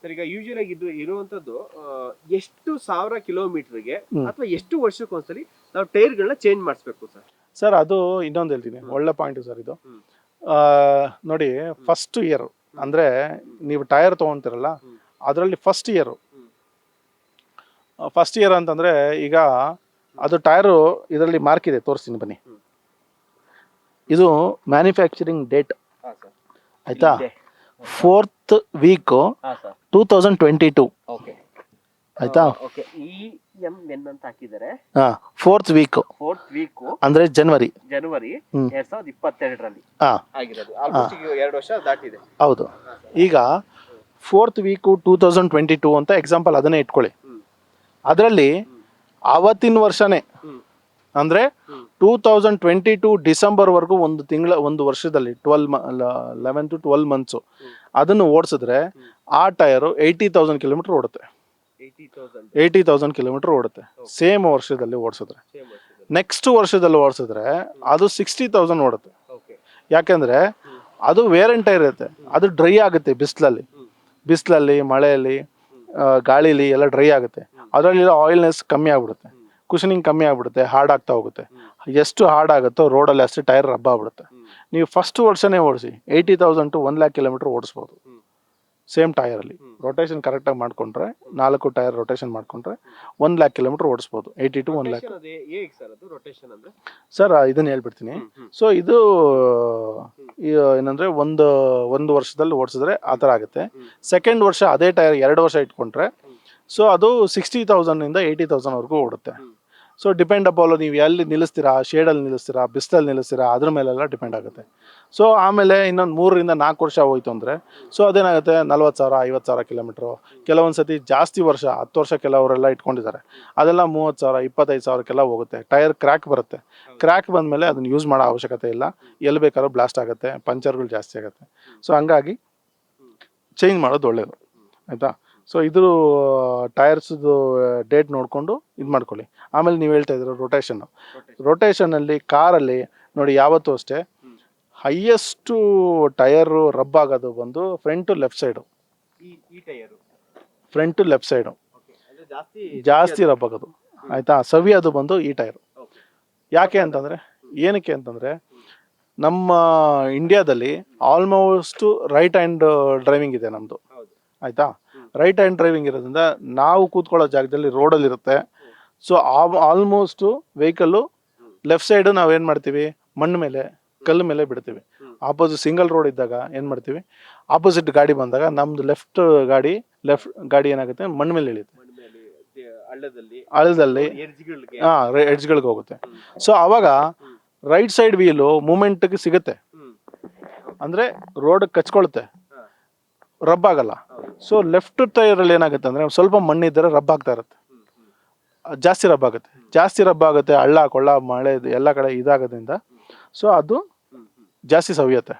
Sir ಈಗ usual ಆಗಿ ಇದು ಇರುವಂತದ್ದು ಎಷ್ಟು ಸಾವಿರ ಕಿಲೋಮೀಟರ್ಗೆ ಅಥವಾ ಎಷ್ಟು ವರ್ಷಕ್ಕೊಂದ್ಸಲಿ ನಾವು ಟೈರ್ಗಳನ್ನ ಚೇಂಜ್ ಮಾಡಿಸ್ಬೇಕು ಸರ್? ಸರ್ ಅದು ಇನ್ನೊಂದು ಹೇಳ್ತೀನಿ, ಒಳ್ಳೆ ಪಾಯಿಂಟ್ ಸರ್ ಇದು. ನೋಡಿ, ಫಸ್ಟ್ ಇಯರ್ ಅಂದ್ರೆ ನೀವು ಟೈರ್ ತಗೊಂತೀರಲ್ಲ, ಅದರಲ್ಲಿ ಫಸ್ಟ್ ಇಯರ್ ಅಂತಂದ್ರೆ ಈಗ ಅದು ಟೈರು ಇದರಲ್ಲಿ ಮಾರ್ಕ್ ಇದೆ, ತೋರಿಸ್ತೀನಿ ಬನ್ನಿ. ಇದು ಮ್ಯಾನುಫ್ಯಾಕ್ಚರಿಂಗ್ ಡೇಟ್ ಆಯ್ತಾ, 4th week 2022 ಆಯ್ತಾ. 4th week ಅಂದ್ರೆ ಜನವರಿ 2022ರಲ್ಲಿ ಆಗಿರೋದು. ಆಲ್ಮೋಸ್ಟ್ 2 ವರ್ಷ ದಾಟಿದೆ. ಹೌದು. ಈಗ 4th week 2022 ಅಂತ ಎಕ್ಸಾಂಪಲ್ ಅದನ್ನೇ ಇಟ್ಕೊಳ್ಳಿ. ಅದರಲ್ಲಿ ಆವತ್ತಿನ ವರ್ಷನೇ ಅಂದ್ರೆ 2022 ಡಿಸೆಂಬರ್ ವರೆಗೂ ಒಂದು ವರ್ಷದಲ್ಲಿ 11 to 12 months ಅದನ್ನು ಓಡಿಸಿದ್ರೆ ಆ ಟೈರು 80,000 ಕಿಲೋಮೀಟರ್ ಓಡುತ್ತೆ. 80,000 ಕಿಲೋಮೀಟರ್ ಓಡುತ್ತೆ ಸೇಮ್ ವರ್ಷದಲ್ಲಿ ಓಡಿಸಿದ್ರೆ. ನೆಕ್ಸ್ಟ್ ವರ್ಷದಲ್ಲಿ ಓಡಿಸಿದ್ರೆ ಅದು 60,000 ಓಡುತ್ತೆ. ಯಾಕೆಂದ್ರೆ ಅದು ವೇರ್ ಅಂಡ್ ಟೈರ್ ಇರುತ್ತೆ, ಅದು ಡ್ರೈ ಆಗುತ್ತೆ ಬಿಸಿಲಲ್ಲಿ ಮಳೆಯಲ್ಲಿ ಗಾಳಿಲಿ ಎಲ್ಲ ಡ್ರೈ ಆಗುತ್ತೆ. ಅದರಲ್ಲಿರೋ ಆಯಿಲ್ನೆಸ್ ಕಮ್ಮಿ ಆಗ್ಬಿಡುತ್ತೆ, ಕುಷನಿಂಗ್ ಕಮ್ಮಿ ಆಗ್ಬಿಡುತ್ತೆ, ಹಾರ್ಡ್ ಆಗ್ತಾ ಹೋಗುತ್ತೆ. ಎಷ್ಟು ಹಾರ್ಡ್ ಆಗುತ್ತೋ ರೋಡಲ್ಲಿ ಅಷ್ಟು ಟೈರ್ ರಬ್ಬ ಆಗ್ಬಿಡುತ್ತೆ. ನೀವು ಫಸ್ಟ್ ವರ್ಷನೇ ಓಡಿಸಿ 80,000 to 1,00,000 ಕಿಲೋಮೀಟರ್ ಓಡಿಸ್ಬೋದು ಸೇಮ್ ಟೈರಲ್ಲಿ. ರೊಟೇಷನ್ ಕರೆಕ್ಟಾಗಿ ಮಾಡ್ಕೊಂಡ್ರೆ 4 ಟೈರ್ ರೊಟೇಷನ್ ಮಾಡ್ಕೊಂಡ್ರೆ 1,00,000 ಕಿಲೋಮೀಟರ್ ಓಡಿಸ್ಬೋದು. 80 to 1,00,000. ಸರ್ ಇದನ್ನ ಹೇಳ್ಬಿಡ್ತೀನಿ. ಸೊ ಇದು ಏನಂದ್ರೆ ಒಂದು ವರ್ಷದಲ್ಲಿ ಓಡಿಸಿದ್ರೆ ಆ ಥರ ಆಗುತ್ತೆ. ಸೆಕೆಂಡ್ ವರ್ಷ ಅದೇ ಟೈರ್ 2 ವರ್ಷ ಇಟ್ಕೊಂಡ್ರೆ ಸೊ ಅದು 60,000 ಇಂದ 80,000 ವರೆಗೂ ಓಡುತ್ತೆ. ಸೊ ಡಿಪೆಂಡ್ ಅಪಾಲ್ ನೀವು ಎಲ್ಲಿ ನಿಲ್ಲಿಸ್ತೀರಾ, ಶೇಡಲ್ಲಿ ನಿಲ್ಲಿಸ್ತೀರಾ, ಬಿಸಿಲಲ್ಲಿ ನಿಲ್ಲಿಸ್ತೀರಾ, ಅದ್ರ ಮೇಲೆಲ್ಲ ಡಿಪೆಂಡ್ ಆಗುತ್ತೆ. ಸೊ ಆಮೇಲೆ ಇನ್ನೊಂದು 3 ರಿಂದ 4 ವರ್ಷ ಹೋಯ್ತು ಅಂದರೆ ಸೊ ಅದೇನಾಗುತ್ತೆ 40,000 50,000 ಕಿಲೋಮೀಟ್ರು. ಕೆಲವೊಂದು ಸತಿ ಜಾಸ್ತಿ ವರ್ಷ 10 ವರ್ಷ ಕೆಲವರೆಲ್ಲ ಇಟ್ಕೊಂಡಿದ್ದಾರೆ, ಅದೆಲ್ಲ 30,000 25,000ಕ್ಕೆಲ್ಲ ಹೋಗುತ್ತೆ. ಟೈರ್ ಕ್ರ್ಯಾಕ್ ಬರುತ್ತೆ. ಕ್ರ್ಯಾಕ್ ಬಂದಮೇಲೆ ಅದನ್ನು ಯೂಸ್ ಮಾಡೋ ಅವಶ್ಯಕತೆ ಇಲ್ಲ, ಎಲ್ಲಿ ಬೇಕಾದ್ರೂ ಬ್ಲಾಸ್ಟ್ ಆಗುತ್ತೆ, ಪಂಚರ್ಗಳು ಜಾಸ್ತಿ ಆಗುತ್ತೆ. ಸೊ ಹಂಗಾಗಿ ಚೇಂಜ್ ಮಾಡೋದು ಒಳ್ಳೆಯದು ಆಯಿತಾ. ಸೊ ಇದು ಟೈರ್ಸ್ದು ಡೇಟ್ ನೋಡಿಕೊಂಡು ಇದು ಮಾಡ್ಕೊಳ್ಳಿ. ಆಮೇಲೆ ನೀವು ಹೇಳ್ತಾ ಇದ್ದೀರ ರೊಟೇಷನಲ್ಲಿ ಕಾರಲ್ಲಿ ನೋಡಿ, ಯಾವತ್ತೂ ಅಷ್ಟೇ ಹೈಯೆಸ್ಟು ಟೈರು ರಬ್ ಆಗೋದು ಬಂದು ಫ್ರಂಟು ಲೆಫ್ಟ್ ಸೈಡು ಜಾಸ್ತಿ ರಬ್ ಆಗೋದು ಆಯಿತಾ. ಸವಿಯೋದು ಬಂದು ಈ ಟೈರು. ಏನಕ್ಕೆ ಅಂತಂದರೆ ನಮ್ಮ ಇಂಡಿಯಾದಲ್ಲಿ ಆಲ್ಮೋಸ್ಟು ರೈಟ್ ಹ್ಯಾಂಡ್ ಡ್ರೈವಿಂಗ್ ಇದೆ ನಮ್ಮದು ಆಯಿತಾ. ರೈಟ್ ಹ್ಯಾಂಡ್ ಡ್ರೈವಿಂಗ್ ಇರೋದ್ರಿಂದ ನಾವು ಕೂತ್ಕೊಳ್ಳೋ ಜಾಗದಲ್ಲಿ ರೋಡಲ್ಲಿರುತ್ತೆ. So almost vehicle left side ನಾವೇನು ಮಾಡ್ತೀವಿ, ಮಣ್ಣು ಮೇಲೆ ಕಲ್ಲು ಮೇಲೆ ಬಿಡ್ತೀವಿ. ಆಪೋಸಿಟ್ ಸಿಂಗಲ್ ರೋಡ್ ಇದ್ದಾಗ ಏನು ಮಾಡ್ತೀವಿ, ಆಪೋಸಿಟ್ ಗಾಡಿ ಬಂದಾಗ ನಮ್ದು ಲೆಫ್ಟ್ ಗಾಡಿ ಏನಾಗುತ್ತೆ, ಮಣ್ಣು ಮೇಲೆ ಇಳಿಯುತ್ತೆ, ಹಳ್ಳದಲ್ಲಿ ಎಡ್ಜ್ಗಳಿಗೆ ಹೋಗುತ್ತೆ. ಸೊ ಆವಾಗ ರೈಟ್ ಸೈಡ್ ವೀಲು ಮೂಮೆಂಟ್ಗೆ ಸಿಗುತ್ತೆ, ಅಂದರೆ ರೋಡ್ ಕಚ್ಕೊಳುತ್ತೆ, ರಬ್ ಆಗಲ್ಲ. ಸೊ ಲೆಫ್ಟ್ ಟೈರಲ್ಲಿ ಏನಾಗುತ್ತೆ ಅಂದರೆ ಸ್ವಲ್ಪ ಮಣ್ಣಿದ್ದರೆ ರಬ್ ಆಗ್ತಾ ಇರುತ್ತೆ, ಜಾಸ್ತಿ ರಬ್ ಆಗುತ್ತೆ. ಹಳ್ಳ ಕೊಳ್ಳ ಮಳೆ ಎಲ್ಲ ಕಡೆ ಇದಾಗೋದ್ರಿಂದ ಸೊ ಅದು ಜಾಸ್ತಿ ಸವಿಯುತ್ತೆ.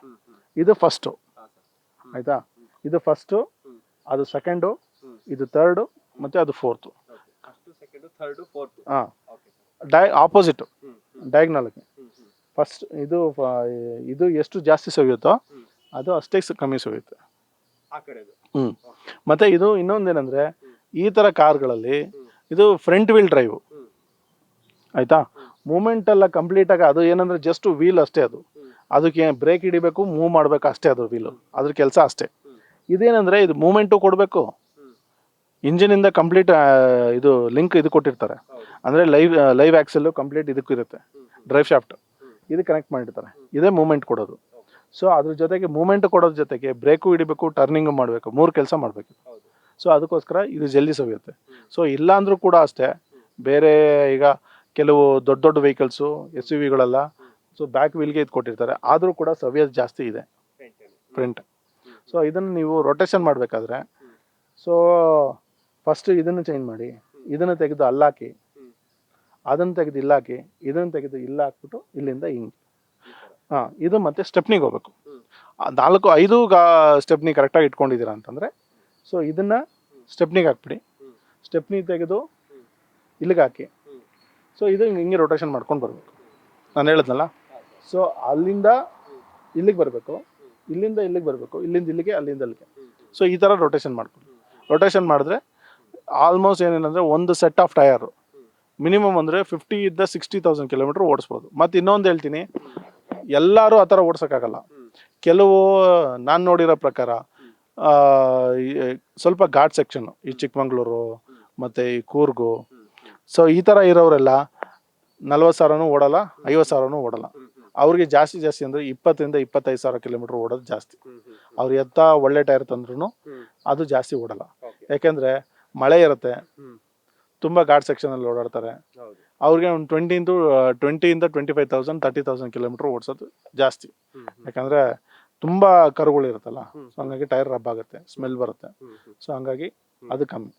ಇದು ಫಸ್ಟು ಆಯಿತಾ. ಇದು ಫಸ್ಟು, ಅದು ಸೆಕೆಂಡು, ಇದು ಥರ್ಡು, ಮತ್ತು ಅದು ಫೋರ್ತು. ಹಾಂ, ಆಪೋಸಿಟು ಡಯಾಗ್ನಲ್ಗೆ ಫಸ್ಟ್ ಇದು ಎಷ್ಟು ಜಾಸ್ತಿ ಸವಿಯುತ್ತೋ ಅದು ಅಷ್ಟೇ ಕಮ್ಮಿ ಸವಿಯುತ್ತೆ. ಮತ್ತೆ ಇದು ಇನ್ನೊಂದೇನೆಂದರೆ ಈ ಥರ ಕಾರ್ಗಳಲ್ಲಿ ಇದು ಫ್ರಂಟ್ ವೀಲ್ ಡ್ರೈವು ಆಯಿತಾ. ಮೂಮೆಂಟ್ ಎಲ್ಲ ಕಂಪ್ಲೀಟಾಗಿ ಅದು ಏನಂದರೆ ಜಸ್ಟ್ ವೀಲ್ ಅಷ್ಟೇ, ಅದಕ್ಕೆ ಬ್ರೇಕ್ ಹಿಡಿಬೇಕು, ಮೂವ್ ಮಾಡಬೇಕು ಅಷ್ಟೇ, ಅದು ವೀಲು ಅದ್ರ ಕೆಲಸ ಅಷ್ಟೇ. ಇದೇನೆಂದರೆ ಇದು ಮೂಮೆಂಟು ಕೊಡಬೇಕು, ಇಂಜಿನಿಂದ ಕಂಪ್ಲೀಟ್ ಇದು ಲಿಂಕ್ ಇದು ಕೊಟ್ಟಿರ್ತಾರೆ, ಅಂದರೆ ಲೈವ್ ಆ್ಯಕ್ಸೆಲ್ಲು ಕಂಪ್ಲೀಟ್ ಇದಕ್ಕೂ ಇರುತ್ತೆ, ಡ್ರೈವ್ ಶಾಫ್ಟ್ ಇದು ಕನೆಕ್ಟ್ ಮಾಡಿರ್ತಾರೆ, ಇದೇ ಮೂಮೆಂಟ್ ಕೊಡೋದು. ಸೊ ಅದ್ರ ಜೊತೆಗೆ ಮೂಮೆಂಟ್ ಕೊಡೋದ್ರ ಜೊತೆಗೆ ಬ್ರೇಕು ಹಿಡಿಬೇಕು, ಟರ್ನಿಂಗು ಮಾಡಬೇಕು, 3 ಕೆಲಸ ಮಾಡಬೇಕು. ಸೊ ಅದಕ್ಕೋಸ್ಕರ ಇದು ಜಲ್ದಿ ಸವಿಯುತ್ತೆ. ಸೊ ಇಲ್ಲಾಂದ್ರೂ ಕೂಡ ಅಷ್ಟೇ, ಬೇರೆ ಈಗ ಕೆಲವು ದೊಡ್ಡ ವೆಹಿಕಲ್ಸು SUVಗಳೆಲ್ಲ ಸೊ ಬ್ಯಾಕ್ ವೀಲ್ಗೆ ಇದು ಕೊಟ್ಟಿರ್ತಾರೆ, ಆದರೂ ಕೂಡ ಸವಿಯೋದು ಜಾಸ್ತಿ ಇದೆ ಫ್ರಂಟ್. ಸೊ ಇದನ್ನು ನೀವು ರೊಟೇಷನ್ ಮಾಡಬೇಕಾದ್ರೆ ಸೊ ಫಸ್ಟ್ ಇದನ್ನು ಚೇಂಜ್ ಮಾಡಿ, ಇದನ್ನು ತೆಗೆದು ಅಲ್ಲಾಕಿ, ಅದನ್ನು ತೆಗೆದು ಇಲ್ಲಾಕಿ, ಇದನ್ನು ತೆಗೆದು ಇಲ್ಲ ಹಾಕ್ಬಿಟ್ಟು ಇಲ್ಲಿಂದ ಹಿಂಗೆ ಇದು ಮತ್ತೆ ಸ್ಟೆಪ್ನಿಗೆ ಹೋಗ್ಬೇಕು. 4-5 ಸ್ಟೆಪ್ನಿ ಕರೆಕ್ಟಾಗಿ ಇಟ್ಕೊಂಡಿದ್ದೀರಾ ಅಂತಂದರೆ ಸೊ ಇದನ್ನು ಸ್ಟೆಪ್ನಿಗೆ ಹಾಕ್ಬಿಡಿ, ಸ್ಟೆಪ್ನಿ ತೆಗೆದು ಇಲ್ಲಿಗೆ ಹಾಕಿ. ಸೊ ಇದು ಹಿಂಗೆ ರೊಟೇಷನ್ ಮಾಡ್ಕೊಂಡು ಬರಬೇಕು. ನಾನು ಹೇಳಿದ್ನಲ್ಲ, ಸೊ ಅಲ್ಲಿಂದ ಇಲ್ಲಿಗೆ ಬರಬೇಕು, ಇಲ್ಲಿಂದ ಇಲ್ಲಿಗೆ ಬರಬೇಕು, ಇಲ್ಲಿಂದ ಇಲ್ಲಿಗೆ, ಅಲ್ಲಿಂದ ಅಲ್ಲಿಗೆ. ಸೊ ಈ ಥರ ರೊಟೇಷನ್ ಮಾಡ್ಕೊಂಡು ರೊಟೇಷನ್ ಮಾಡಿದ್ರೆ ಆಲ್ಮೋಸ್ಟ್ ಏನೇನಂದರೆ ಒಂದು ಸೆಟ್ ಆಫ್ ಟಯರು ಮಿನಿಮಮ್ ಅಂದರೆ 50,000-60,000 ಕಿಲೋಮೀಟ್ರ್ ಓಡಿಸ್ಬೋದು. ಮತ್ತು ಇನ್ನೊಂದು ಹೇಳ್ತೀನಿ, ಎಲ್ಲರೂ ಆ ಥರ ಓಡಿಸೋಕ್ಕಾಗಲ್ಲ. ಕೆಲವು ನಾನು ನೋಡಿರೋ ಪ್ರಕಾರ ಸ್ವಲ್ಪ ಘಾಟ್ ಸೆಕ್ಷನ್ನು, ಈ ಚಿಕ್ಕಮಂಗ್ಳೂರು ಮತ್ತು ಈ ಕೂರ್ಗು, ಸೊ ಈ ಥರ ಇರೋರೆಲ್ಲ 40,000 ಓಡಲ್ಲ, 50,000 ಓಡಲ್ಲ. ಅವ್ರಿಗೆ ಜಾಸ್ತಿ ಅಂದರೆ 20,000-25,000 ಕಿಲೋಮೀಟ್ರ್ ಓಡೋದು ಜಾಸ್ತಿ. ಅವ್ರು ಒಳ್ಳೆ ಟೈರ್ ತಂದ್ರೂ ಅದು ಜಾಸ್ತಿ ಓಡಲ್ಲ. ಯಾಕೆಂದರೆ ಮಳೆ ಇರುತ್ತೆ, ತುಂಬ ಘಾಟ್ ಸೆಕ್ಷನಲ್ಲಿ ಓಡಾಡ್ತಾರೆ. ಅವ್ರಿಗೆ ಒಂದು 20,000-25,000 30,000 ಕಿಲೋಮೀಟ್ರ್ ಓಡಿಸೋದು ಜಾಸ್ತಿ. ಯಾಕಂದರೆ ತುಂಬ ಕರುಗಳಿರುತ್ತಲ್ಲ, ಸೊ ಹಂಗಾಗಿ ಟೈರ್ ರಬ್ ಆಗುತ್ತೆ, ಸ್ಮೆಲ್ ಬರುತ್ತೆ. ಸೊ ಹಂಗಾಗಿ ಅದು ಕಮ್ಮಿ.